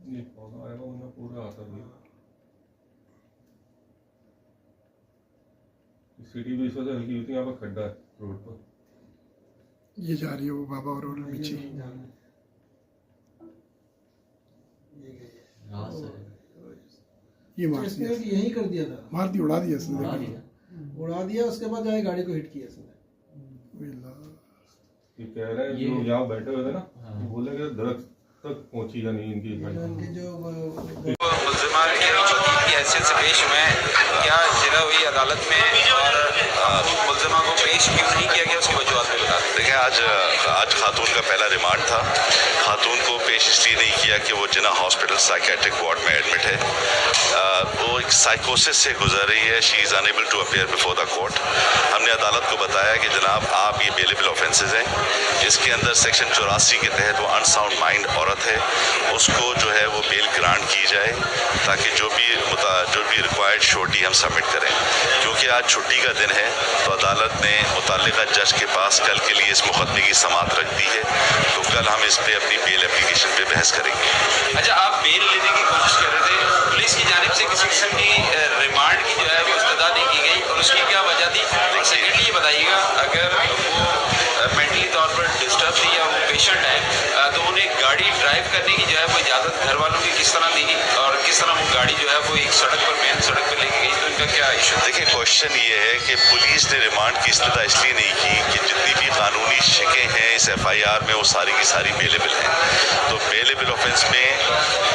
ये कौन आएगा उन्हें पूरा आता भी सीढ़ी भी इस वजह से हल्की होती है, यहाँ पर खड्डा है रोड पर। ये जा रही है वो बाबा और मिची। ये मार इसने दिया, भी यही कर दिया था, मार दी, उड़ा दिया इसने। उड़ा दिया। उसके बाद जाके गाड़ी को हिट किया इसने। ये कह रहे हैं जो यहाँ बैठे हुए थे ना, ये बोले कि दरख्त तक पहुंची या नहीं इनकी इनके जो मुलजिमा के वकील की हैसियत से पेश हुए हैं, क्या जिला हुई अदालत में और मुलजिमा को पेश क्यों नहीं किया गया, उसकी वजूहत भी बता दें। देखिए, आज खातून का पहला रिमांड था। खातून को पेश इसलिए नहीं किया कि वो जिना हॉस्पिटल साइकेट्रिक वार्ड में एडमिट है। वो एक साइकोसिस से गुजर रही है। She is unable to appear before the court. हमने अदालत को बताया कि जनाब आप ये बेलेबल ऑफेंसेस हैं, इसके अंदर सेक्शन 84 के तहत वो अनसाउंड माइंड औरत है, उसको जो है वो बेल ग्रांट की जाए ताकि जो भी रिक्वायर्ड श्योरिटी हम सबमिट करें। क्योंकि आज छुट्टी का दिन है तो अदालत ने मुतल्लिका जज के पास कल के लिए इस मुकदमे की समाअत रख दी है, तो कल हम इस पे अपनी बेल एप्लीकेशन पे बहस करेंगे। अच्छा, आप बेल लेने की कोशिश कर रहे थे, पुलिस की जानिब से किसी किस्म की रिमांड की जो है वो इस्तदा नहीं की गई, और उसकी क्या वजह थी? और सेकेंडली ये बताइएगा, अगर वो मेंटली तौर पर डिस्टर्ब थी या वो पेशेंट है तो उन्हें गाड़ी ड्राइव करने की जो है वो इजाज़त घर वालों की किस तरह दी और किस तरह वो गाड़ी जो है वो एक सड़क पर मेन सड़क पर लेके गई, तो इनका क्या इशू? देखिए, क्वेश्चन ये है कि पुलिस ने रिमांड की इस्तदा इसलिए नहीं की कि जितनी भी कानूनी शिकें हैं इस FIR में वो सारी की सारी बेलेबल हैं। तो बेलेबल ऑफेंस में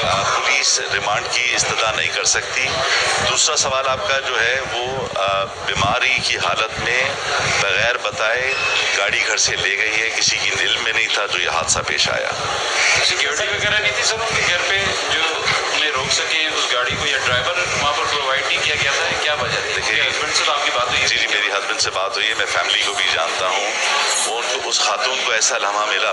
पुलिस रिमांड की इस्तदा नहीं कर सकती। दूसरा सवाल आपका जो है वो बीमारी की हालत में बगैर बताए गाड़ी घर से ले गई है, किसी की इल्म में नहीं था तो ये हादसा पेश आया। सिक्योरिटी वगैरह नहीं थी सर उनके घर पे जो उन्हें रोक सके उस गाड़ी को, या ड्राइवर वहाँ पर प्रोवाइड नहीं किया गया था? क्या वजह थी? देखिए, हस्बैंड से तो आपकी बात हुई? जी, मेरी हस्बैंड से बात हुई है, मैं फैमिली को भी जानता हूँ। उनको उस खातून को ऐसा लम्हा मिला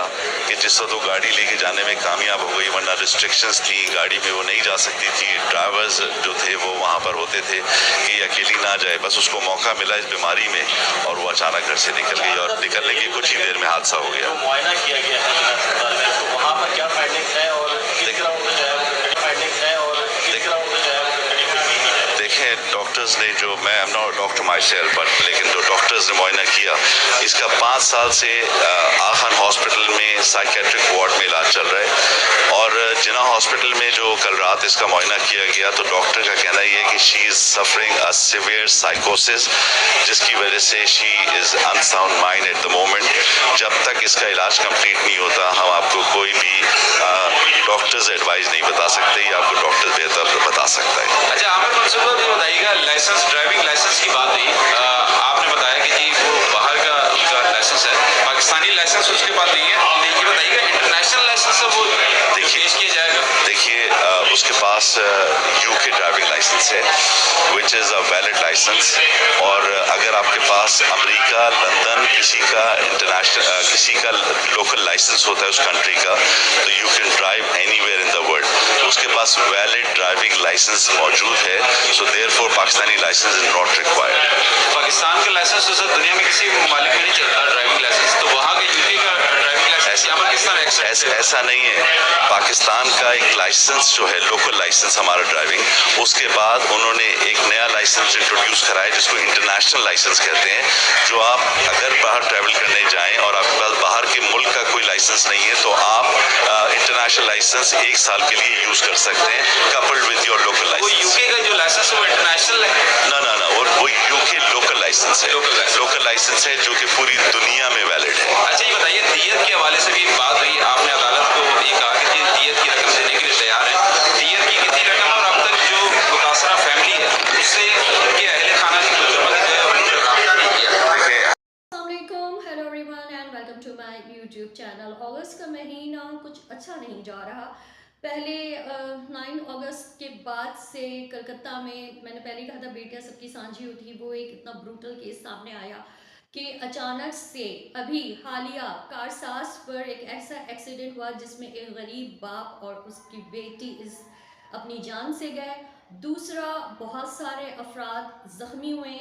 कि जिस वक्त वो गाड़ी लेके जाने में कामयाब हो गई, वरना रिस्ट्रिक्शंस थी, गाड़ी में वो नहीं जा सकती थी, ड्राइवर्स जो थे वो वहाँ पर होते थे कि अकेली ना जाए, बस उसको मौका मिला इस बीमारी में और वो अचानक घर से निकल गई और निकलने की कुछ ही देर में हादसा हो गया। मुआयना किया गया है अस्पताल में, तो वहाँ पर क्या फाइंडिंग्स है और किस तरह उनको जो है फाइंडिंग्स है और किस तरह उनको जो है देखें, डॉक्टर्स ने जो, मैं am not doctor my self but, लेकिन जो डॉक्टर्स ने मुआयना किया, इसका 5 साल से आखान हॉस्पिटल में साइकेट्रिक वार्ड में इलाज चल रहा है और जिना हॉस्पिटल में जो कल रात इसका मुआयना किया गया तो डॉक्टर का कहना ये है कि she is suffering a severe साइकोसिस, जिसकी वजह से she is unsound mind at the moment. जब तक इसका इलाज कंप्लीट नहीं होता हम आपको कोई भी डॉक्टर्स एडवाइस नहीं बता सकते, ये आपको डॉक्टर बेहतर बता सकता है। अच्छा, आमिर मनसूबा भी बताइएगा, लाइसेंस, ड्राइविंग लाइसेंस की बात हुई, आपने बताया कि जी वो बाहर का उसका लाइसेंस है, पाकिस्तानी लाइसेंस उसके पास नहीं है, ये बताइएगा इंटरनेशनल लाइसेंस है वो पेश किया जाएगा? देखिए, उसके पास UK ड्राइविंग लाइसेंस है which is a valid licence, और अगर आपके पास अमेरिका, लंदन, किसी का इंटरनेशनल, किसी का लोकल लाइसेंस होता है उस कंट्री का, तो you can drive anywhere in the world. उसके पास वैलिड ड्राइविंग लाइसेंस मौजूद है, so therefore Pakistani licence is not required. Pakistan का लाइसेंस तो सर दुनिया में किसी ममालिक में नहीं चलता ड्राइविंग लाइसेंस, तो वहाँ का UK का ड्राइविंग लाइसेंस यहाँ पर किस तरह ऐसा नहीं है। पाकिस्तान का एक लाइसेंस जो है, लोकल लाइसेंस हमारा ड्राइविंग, उसके बाद उन्होंने एक नया लाइसेंस इंट्रोड्यूस कराया जिसको इंटरनेशनल लाइसेंस कहते हैं, जो आप अगर बाहर ट्रैवल करने जाएं और आपके पास बाहर के मुल्क का कोई लाइसेंस नहीं है तो आप इंटरनेशनल लाइसेंस 1 साल के लिए यूज कर सकते हैं, coupled with your local licence. वो UK का जो लाइसेंस है वो इंटरनेशनल है? ना, वो UK लोकल लाइसेंस है, लोकल लाइसेंस है जो कि पूरी दुनिया में वैलिड है। अच्छा, ये बताइए, दियत के हवाले से भी बात हुई, आपने अदालत को ये कहा कि जी दियत की रकम देने के लिए तैयार है, दियत की कितनी रकम, और अब तक जो मुतासरा फैमिली है उससे उनके अहले खाना से मुलज़मा जो है उन्होंने रब्ता नहीं किया। Hello everyone and welcome to my YouTube channel. अगस्त का महीना कुछ अच्छा नहीं जा रहा। पहले 9 अगस्त के बाद से कलकत्ता में, मैंने पहले कहा था बेटियां सबकी सांझी होती है, वो एक इतना ब्रूटल केस सामने आया कि अचानक से अभी हालिया कारसाज पर एक ऐसा एक्सीडेंट हुआ जिसमें एक गरीब बाप और उसकी बेटी अपनी जान से गए। दूसरा, बहुत सारे अफराद ज़ख्मी हुए,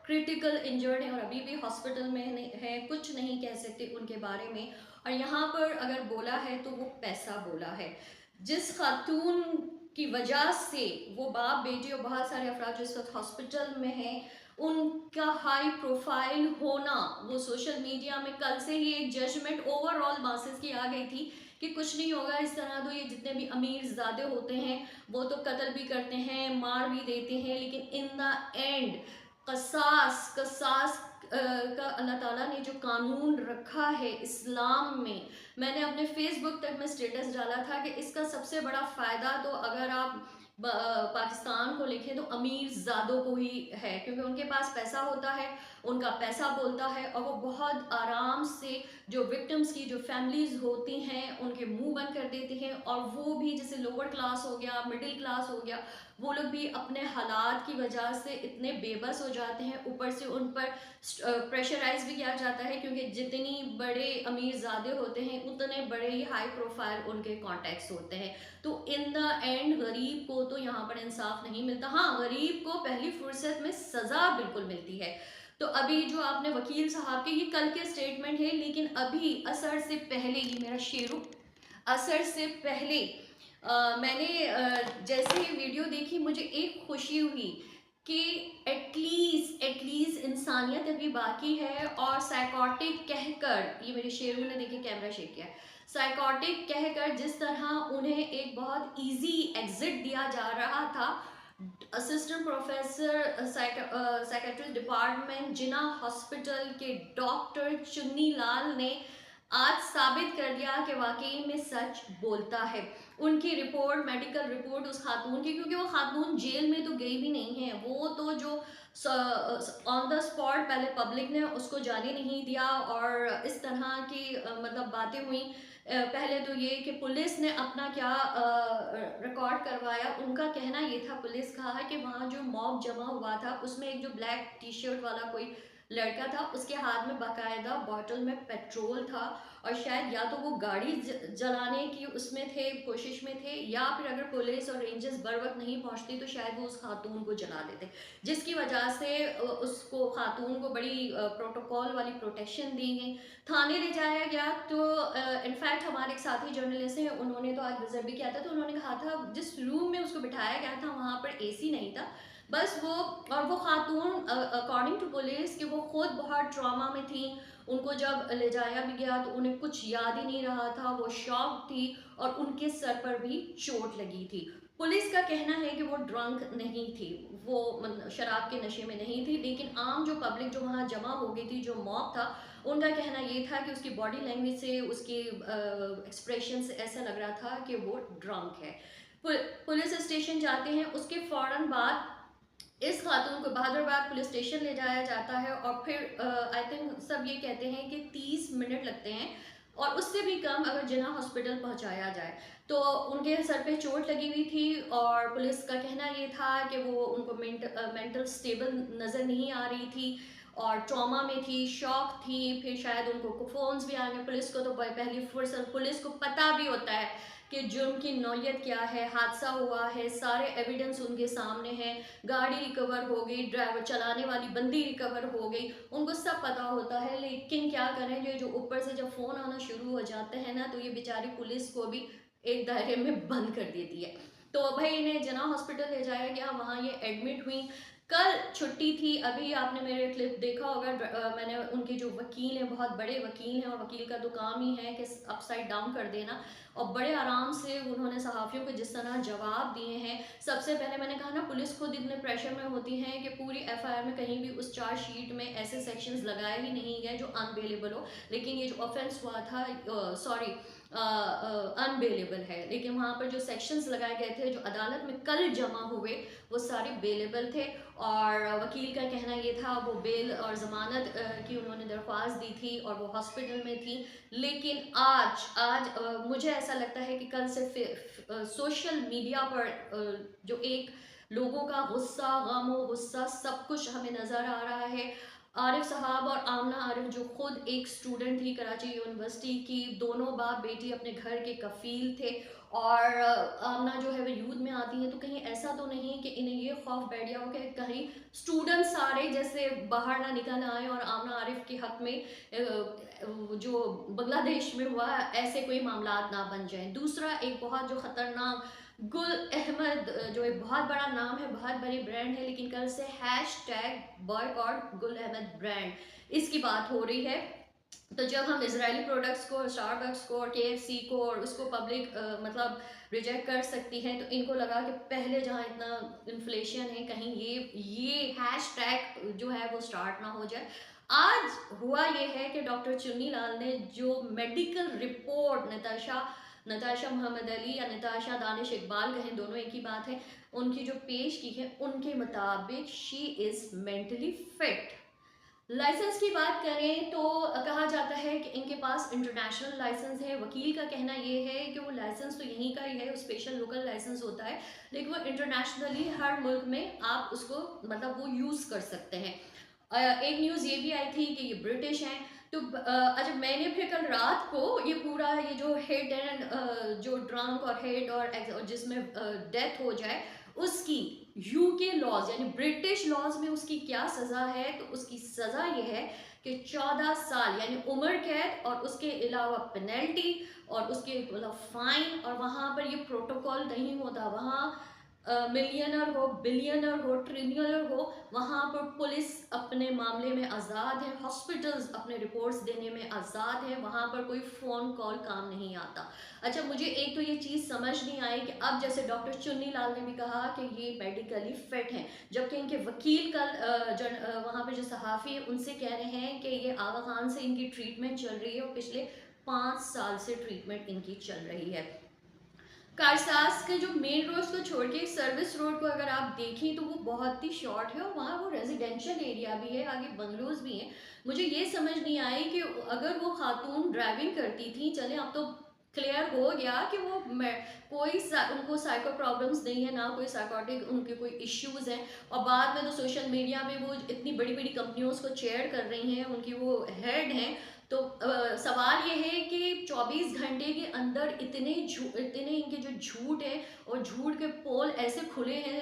क्रिटिकल इंजर्ड हैं और अभी भी हॉस्पिटल में हैं, कुछ नहीं कह सकते उनके बारे में। और यहाँ पर अगर बोला है तो वो पैसा बोला है। जिस खातून की वजह से वो बाप बेटी और बहुत सारे अफराद जो इस वक्त हॉस्पिटल में हैं, उनका हाई प्रोफाइल होना, वो सोशल मीडिया में कल से ही एक जजमेंट ओवरऑल मासेस की आ गई थी कि कुछ नहीं होगा इस तरह। तो ये जितने भी अमीर ज़्यादा होते हैं वो तो कत्ल भी करते हैं, मार भी देते हैं, लेकिन इन द एंड कसास का अल्लाह ताला ने जो कानून रखा है इस्लाम में, मैंने अपने फेसबुक तक में स्टेटस डाला था कि इसका सबसे बड़ा फ़ायदा तो अगर आप पाकिस्तान को लिखें तो अमीर ज़ादों को ही है, क्योंकि उनके पास पैसा होता है, उनका पैसा बोलता है, और वो बहुत आराम से जो विक्टिम्स की जो फैमिलीज़ होती हैं उनके मुंह बंद कर देते हैं। और वो भी जैसे लोअर क्लास हो गया, मिडिल क्लास हो गया, वो लोग भी अपने हालात की वजह से इतने बेबस हो जाते हैं, ऊपर से उन पर प्रेशराइज भी किया जाता है, क्योंकि जितनी बड़े अमीर ज़्यादा होते हैं उतने बड़े ही हाई प्रोफाइल उनके कॉन्टैक्ट्स होते हैं। तो इन द एंड गरीब को तो यहाँ पर इंसाफ नहीं मिलता। हाँ, गरीब को पहली फुर्सत में सज़ा बिल्कुल मिलती है। तो अभी जो आपने वकील साहब के, ये कल के स्टेटमेंट है, लेकिन अभी असर से पहले, ये मेरा शेरू, असर से पहले मैंने जैसे ही वीडियो देखी मुझे एक खुशी हुई कि एटलीस्ट इंसानियत अभी बाकी है। और साइकोटिक कहकर, ये मेरे शेरू ने देखिए कैमरा शेक किया, साइकोटिक कहकर जिस तरह उन्हें एक बहुत इजी एग्जिट दिया जा रहा था, असिस्टेंट प्रोफेसर साइकेट्रिस्ट डिपार्टमेंट जिना हॉस्पिटल के डॉक्टर चुन्नी लाल ने आज साबित कर दिया कि वाकई में सच बोलता है। उनकी रिपोर्ट, मेडिकल रिपोर्ट उस खातून की, क्योंकि वो खातून जेल में तो गई भी नहीं है, वो तो जो ऑन द स्पॉट पहले पब्लिक ने उसको जाने नहीं दिया, और इस तरह की मतलब बातें हुई। पहले तो ये कि पुलिस ने अपना क्या रिकॉर्ड करवाया, उनका कहना ये था, पुलिस कहा कि वहाँ जो मॉब जमा हुआ था उसमें एक जो ब्लैक टी शर्ट वाला कोई लड़का था, उसके हाथ में बाकायदा बॉटल में पेट्रोल था, और शायद या तो वो गाड़ी जलाने की उसमें थे, कोशिश में थे, या फिर अगर पुलिस और रेंजर्स बर वक्त नहीं पहुंचती तो शायद वो उस खातून को जला देते, जिसकी वजह से उसको, खातून को बड़ी प्रोटोकॉल वाली प्रोटेक्शन दी गई। थाने ले जाया गया तो इनफैक्ट हमारे एक साथी जर्नलिस्ट हैं, उन्होंने तो आज विजिट भी किया था, तो उन्होंने कहा था जिस रूम में उसको बिठाया गया था वहाँ पर AC नहीं था, बस वो, और वो खातून अकॉर्डिंग टू पुलिस कि वो खुद बहुत ट्रॉमा में थी, उनको जब ले जाया भी गया तो उन्हें कुछ याद ही नहीं रहा था, वो शॉक थी, और उनके सर पर भी चोट लगी थी। पुलिस का कहना है कि वो ड्रंक नहीं थी, वो शराब के नशे में नहीं थी, लेकिन आम जो पब्लिक जो वहाँ जमा हो गई थी, जो मॉब था, उनका कहना ये था कि उसकी बॉडी लैंग्वेज से, उसके एक्सप्रेशन से ऐसा लग रहा था कि वो ड्रंक है। पुलिस स्टेशन जाते हैं, उसके फ़ौरन बाद इस खातून को बहादुराबाद पुलिस स्टेशन ले जाया जाता है, और फिर आई थिंक सब ये कहते हैं कि 30 मिनट लगते हैं, और उससे भी कम अगर जिना हॉस्पिटल पहुंचाया जाए। तो उनके सर पे चोट लगी हुई थी, और पुलिस का कहना ये था कि वो, उनको मेंटल स्टेबल नज़र नहीं आ रही थी, और ट्रॉमा में थी, शॉक थी, फिर शायद उनको फ़ोन्स भी आ गए। पुलिस को तो पहली फुर्सत, पुलिस को पता भी होता है कि जुर्म की नौयत क्या है, हादसा हुआ है, सारे एविडेंस उनके सामने हैं, गाड़ी रिकवर हो गई, ड्राइवर चलाने वाली बंदी रिकवर हो गई, उनको सब पता होता है। लेकिन क्या करें, जो ऊपर से जब फ़ोन आना शुरू हो जाते हैं ना, तो ये बेचारी पुलिस को भी एक दायरे में बंद कर देती है। तो भाई इन्हें जना हॉस्पिटल ले जाया गया, वहाँ ये एडमिट हुई। कल छुट्टी थी, अभी आपने मेरे क्लिप देखा होगा, मैंने उनके जो वकील हैं, बहुत बड़े वकील हैं, और वकील का तो काम ही है कि अपसाइड डाउन कर देना, और बड़े आराम से उन्होंने सहाफ़ियों को जिस तरह जवाब दिए हैं। सबसे पहले मैंने कहा ना, पुलिस खुद इतने प्रेशर में होती है कि पूरी FIR में कहीं भी उस चार्जशीट में ऐसे सेक्शंस लगाए ही नहीं गए जो अनबेलेबल हो, लेकिन ये जो ऑफेंस हुआ था, सॉरी अनबेलेबल है, लेकिन वहाँ पर जो सेक्शंस लगाए गए थे जो अदालत में कल जमा हुए वो सारे बेलेबल थे। और वकील का कहना ये था, वो बेल और ज़मानत की उन्होंने दरख्वास्त दी थी, और वो हॉस्पिटल में थी। लेकिन आज मुझे ऐसा लगता है कि कल से सोशल मीडिया पर जो एक लोगों का गुस्सा, गुस्सा सब कुछ हमें नज़र आ रहा है। आरिफ साहब और आमना आरिफ जो खुद एक स्टूडेंट थी कराची यूनिवर्सिटी की, दोनों बाप बेटी अपने घर के कफील थे, और आमना जो है वो यूथ में आती हैं, तो कहीं ऐसा तो नहीं कि इन्हें ये खौफ बैठ गया हो कि कहीं स्टूडेंट सारे जैसे बाहर ना निकल आए और आमना आरिफ के हक में जो बांग्लादेश में हुआ ऐसे कोई मामला ना बन जाए। दूसरा एक बहुत जो ख़तरनाक गुल अहमद, जो एक बहुत बड़ा नाम है, बहुत बड़ी ब्रांड है, लेकिन कल से #बॉयकॉट गुल अहमद ब्रांड, इसकी बात हो रही है। तो जब हम इजरायली प्रोडक्ट्स को, स्टारबक्स को और KFC को और उसको पब्लिक मतलब रिजेक्ट कर सकती हैं, तो इनको लगा कि पहले जहाँ इतना इन्फ्लेशन है कहीं ये हैशटैग जो है वो स्टार्ट ना हो जाए। आज हुआ ये है कि डॉक्टर चुन्नी लाल ने जो मेडिकल रिपोर्ट नताशा मोहम्मद अली या नताशा दानिश इकबाल कहें, दोनों एक ही बात है, उनकी जो पेश की है, उनके मुताबिक she is mentally fit. Licence की बात करें तो कहा जाता है कि इनके पास इंटरनेशनल लाइसेंस है। वकील का कहना ये है कि वो लाइसेंस तो यहीं का ही है, वो स्पेशल लोकल लाइसेंस होता है, लेकिन वो इंटरनेशनली हर मुल्क में आप उसको मतलब वो यूज़ कर सकते हैं। एक न्यूज़ ये भी आई थी कि ये ब्रिटिश हैं। तो अच्छा, मैंने फिर कल रात को ये पूरा ये जो हेड एंड जो ड्रंक और हेड और जिसमें डेथ हो जाए उसकी यूके लॉज यानी ब्रिटिश लॉज में उसकी क्या सज़ा है, तो उसकी सज़ा ये है कि 14 साल यानी उम्र कैद और उसके अलावा पेनल्टी और उसके मतलब फ़ाइन। और वहाँ पर ये प्रोटोकॉल नहीं होता, वहाँ मिलियनर हो, बिलियनर हो, ट्रिलियनर हो, वहाँ पर पुलिस अपने मामले में आज़ाद है, हॉस्पिटल्स अपने रिपोर्ट्स देने में आज़ाद है, वहाँ पर कोई फ़ोन कॉल काम नहीं आता। अच्छा, मुझे एक तो ये चीज़ समझ नहीं आई कि अब जैसे डॉक्टर चुन्नी लाल ने भी कहा कि ये मेडिकली फिट हैं, जबकि इनके वकील कल वहाँ पर जो सहाफ़ी है उनसे कह रहे हैं कि ये आगा खान से इनकी ट्रीटमेंट चल रही है और पिछले 5 साल से ट्रीटमेंट इनकी चल रही है। कारसास के जो मेन रोड को छोड़ के सर्विस रोड को अगर आप देखें तो वो बहुत ही शॉर्ट है और वहाँ वो रेजिडेंशियल एरिया भी है, आगे बंगलोज भी हैं। मुझे ये समझ नहीं आई कि अगर वो खातून ड्राइविंग करती थी, चले अब तो क्लियर हो गया कि वो उनको साइको प्रॉब्लम्स नहीं है, ना कोई साइकोटिक उनके कोई इश्यूज़ हैं, और बाद में तो सोशल मीडिया में वो इतनी बड़ी बड़ी कंपनियों को चेयर कर रही हैं, उनकी वो हेड हैं। तो सवाल ये है कि 24 घंटे के अंदर इतने इनके जो झूठ है और झूठ के पोल ऐसे खुले हैं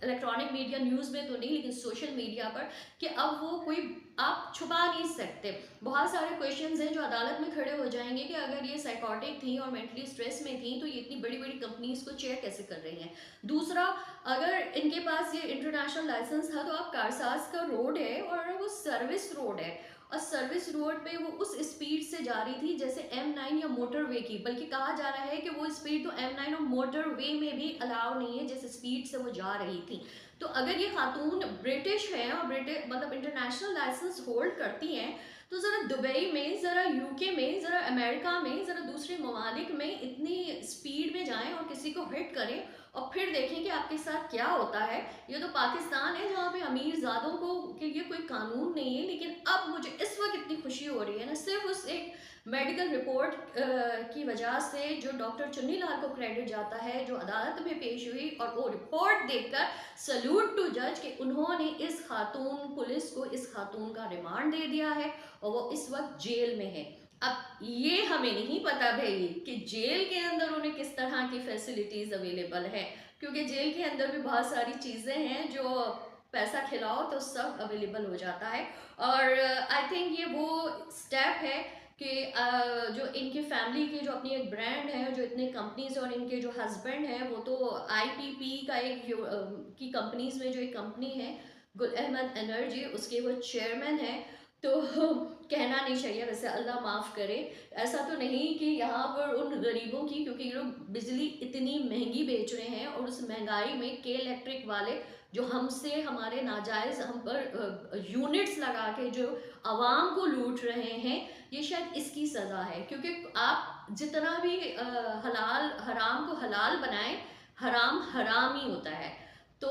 इलेक्ट्रॉनिक मीडिया न्यूज़ में तो नहीं, लेकिन सोशल मीडिया पर, कि अब वो कोई आप छुपा नहीं सकते। बहुत सारे क्वेश्चंस हैं जो अदालत में खड़े हो जाएंगे कि अगर ये साइकोटिक थी और मेंटली स्ट्रेस में थी तो ये इतनी बड़ी बड़ी कंपनीज को चेयर कैसे कर रही हैं। दूसरा, अगर इनके पास ये इंटरनेशनल लाइसेंस था तो आप कारसाज का रोड है और वो सर्विस रोड है, और सर्विस रोड पे वो उस स्पीड से जा रही थी जैसे M9 या मोटरवे की, बल्कि कहा जा रहा है कि वो स्पीड तो M9 और मोटरवे में भी अलाउ नहीं है जिस स्पीड से वो जा रही थी। तो अगर ये खातून ब्रिटिश हैं और मतलब इंटरनेशनल लाइसेंस होल्ड करती हैं, तो ज़रा दुबई में, ज़रा UK में, ज़रा अमेरिका में, ज़रा दूसरे ममालिक में इतनी स्पीड में जाएं और किसी को हिट करें और फिर देखें कि आपके साथ क्या होता है। ये तो पाकिस्तान है जहाँ पे अमीरजादों को के लिए कोई कानून नहीं है। लेकिन अब मुझे इस वक्त इतनी खुशी हो रही है ना, सिर्फ उस एक मेडिकल रिपोर्ट की वजह से जो डॉक्टर चुन्नी लाल को क्रेडिट जाता है, जो अदालत में पेश हुई, और वो रिपोर्ट देखकर सल्यूट टू जज कि उन्होंने इस खातून पुलिस को इस खातून का रिमांड दे दिया है और वो इस वक्त जेल में है। अब ये हमें नहीं पता भाई कि जेल के अंदर उन्हें किस तरह की फैसिलिटीज़ अवेलेबल है, क्योंकि जेल के अंदर भी बहुत सारी चीज़ें हैं जो पैसा खिलाओ तो सब अवेलेबल हो जाता है। और आई थिंक ये वो स्टेप है कि जो इनकी फैमिली के जो अपनी एक ब्रांड है, जो इतने कंपनीज और इनके जो हस्बैंड हैं वो तो IPP का एक की कंपनीज में जो एक कंपनी है गुल अहमद एनर्जी, उसके वो चेयरमैन है। तो कहना नहीं चाहिए, वैसे अल्लाह माफ़ करे, ऐसा तो नहीं कि यहाँ पर उन गरीबों की, क्योंकि ये लोग बिजली इतनी महंगी बेच रहे हैं और उस महंगाई में के इलेक्ट्रिक वाले जो हमसे हमारे नाजायज़ हम पर यूनिट्स लगा के जो आवाम को लूट रहे हैं, ये शायद इसकी सज़ा है। क्योंकि आप जितना भी हलाल हराम को हलाल बनाएं, हराम हराम ही होता है। तो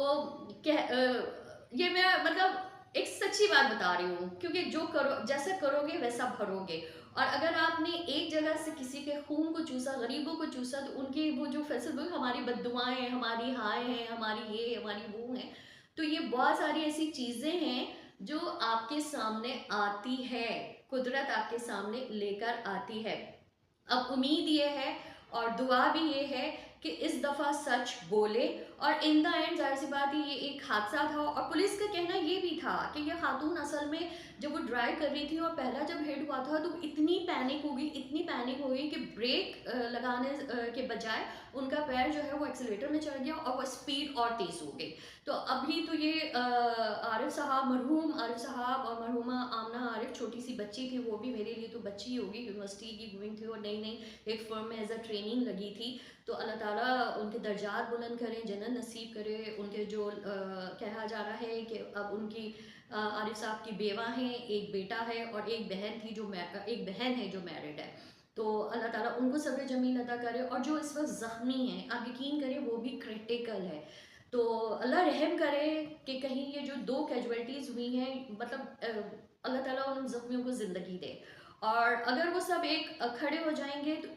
ये मैं मतलब एक सच्ची बात बता रही हूँ, क्योंकि जो करो जैसा करोगे वैसा भरोगे। और अगर आपने एक जगह से किसी के खून को चूसा, गरीबों को चूसा, तो उनकी वो जो फैसल हमारी बद्दुआएं हैं, हमारी हाय हैं, हमारी ये हमारी वो हैं। तो ये बहुत सारी ऐसी चीज़ें हैं जो आपके सामने आती है, कुदरत आपके सामने लेकर आती है। अब उम्मीद ये है और दुआ भी ये है कि इस दफ़ा सच बोले और इन द एंड जाहिर सी बात है ये एक हादसा था। और पुलिस का कहना ये भी था कि ये खातून असल में जब वो ड्राइव कर रही थी और पहला जब हिट हुआ था तो इतनी पैनिक हो गई कि ब्रेक लगाने के बजाय उनका पैर जो है वो एक्सीलेटर में चढ़ गया और वो स्पीड और तेज़ हो गई। तो अभी तो ये आरिफ साहब, मरहूम आरिफ साहब और मरहूमा आमना आरिफ, छोटी सी बच्ची थी, वो भी मेरे लिए तो बच्ची होगी, यूनिवर्सिटी की गोइंग थी और नई एक फर्म में एज अ ट्रेनिंग लगी थी। तो अल्लाह ताला उनके दर्जात बुलंद करें, जन्नत नसीब करे। उनके जो कहा जा रहा है कि अब उनकी आरिफ साहब की बेवा हैं, एक बेटा है और एक बहन है जो मैरिड है। तो अल्लाह ताला उनको सब्र जमील अता करे। और जो इस वक्त ज़ख्मी हैं, आप यकीन करें वो भी क्रिटिकल है। तो अल्लाह रहम करे कि कहीं ये जो 2 कैजुअल्टीज़ हुई हैं, मतलब अल्लाह ताला उन ज़ख्मियों को ज़िंदगी दे। और अगर वो सब एक खड़े हो जाएंगे तो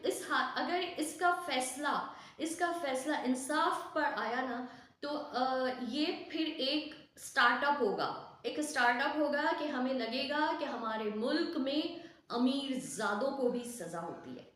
अगर इसका फैसला इंसाफ पर आया ना, तो ये फिर एक स्टार्टअप होगा कि हमें लगेगा कि हमारे मुल्क में अमीर ज़ादों को भी सज़ा होती है।